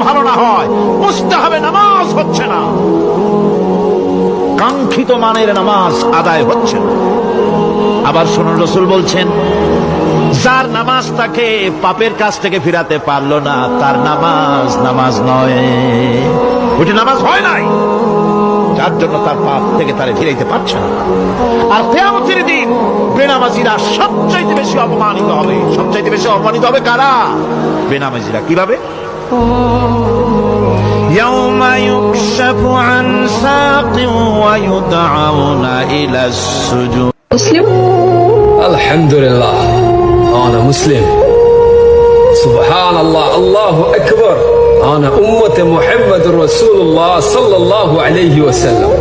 ভালো না হয়, মুস্তাহাবে নামাজ হচ্ছে না, কাঙ্ক্ষিত মানের নামাজ আদায় হচ্ছে না। আবার শুনুন, রাসূল বলছেন, যার নামাজ তাকে পাপের কাছ থেকে ফিরাতে পারলো না, তার নামাজ নামাজ নয়, ওইটা নামাজ হয় নাই, যার জন্য তার পাপ থেকে তারে ফিরাইতে পারছে না। আর কিয়ামতের দিন বেনামাজিরা সবচাইতে বেশি অপমানিত হবে। সবচাইতে বেশি অপমানিত হবে কারা? বেনামাজিরা। কিভাবে? يوم يكشف عن ساق ويدعون إلى السجود. مسلم؟ الحمد لله أنا مسلم. سبحان الله، الله أكبر. أنا أمة محمد رسول الله صلى الله عليه وسلم.